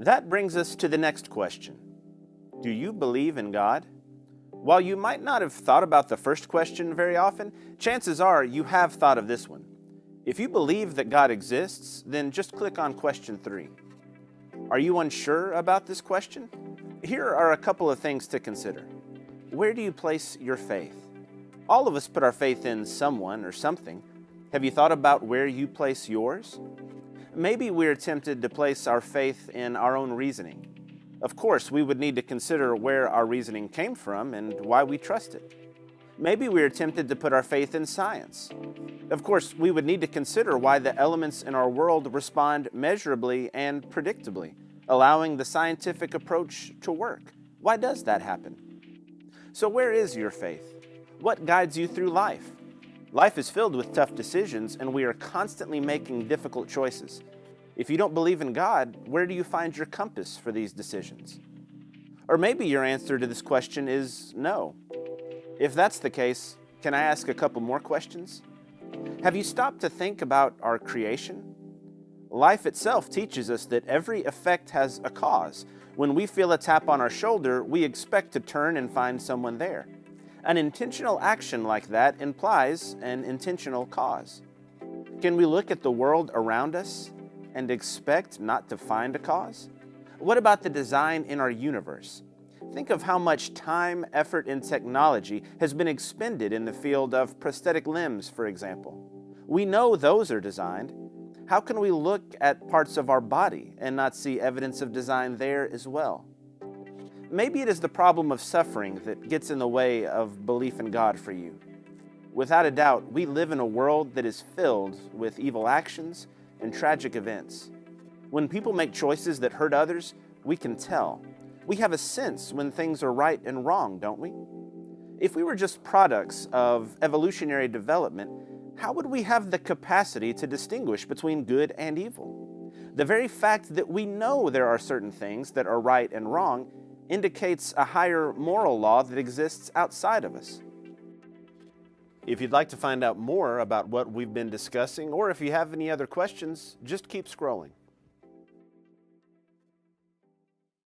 That brings us to the next question. Do you believe in God? While you might not have thought about the first question very often, chances are you have thought of this one. If you believe that God exists, then just click on question 3. Are you unsure about this question? Here are a couple of things to consider. Where do you place your faith? All of us put our faith in someone or something. Have you thought about where you place yours? Maybe we're tempted to place our faith in our own reasoning. Of course, we would need to consider where our reasoning came from and why we trust it. Maybe we are tempted to put our faith in science. Of course, we would need to consider why the elements in our world respond measurably and predictably, allowing the scientific approach to work. Why does that happen? So where is your faith? What guides you through life? Life is filled with tough decisions, and we are constantly making difficult choices. If you don't believe in God, where do you find your compass for these decisions? Or maybe your answer to this question is no. If that's the case, can I ask a couple more questions? Have you stopped to think about our creation? Life itself teaches us that every effect has a cause. When we feel a tap on our shoulder, we expect to turn and find someone there. An intentional action like that implies an intentional cause. Can we look at the world around us and expect not to find a cause? What about the design in our universe? Think of how much time, effort, and technology has been expended in the field of prosthetic limbs, for example. We know those are designed. How can we look at parts of our body and not see evidence of design there as well? Maybe it is the problem of suffering that gets in the way of belief in God for you. Without a doubt, we live in a world that is filled with evil actions and tragic events. When people make choices that hurt others, we can tell. We have a sense when things are right and wrong, don't we? If we were just products of evolutionary development, how would we have the capacity to distinguish between good and evil? The very fact that we know there are certain things that are right and wrong indicates a higher moral law that exists outside of us. If you'd like to find out more about what we've been discussing, or if you have any other questions, just keep scrolling.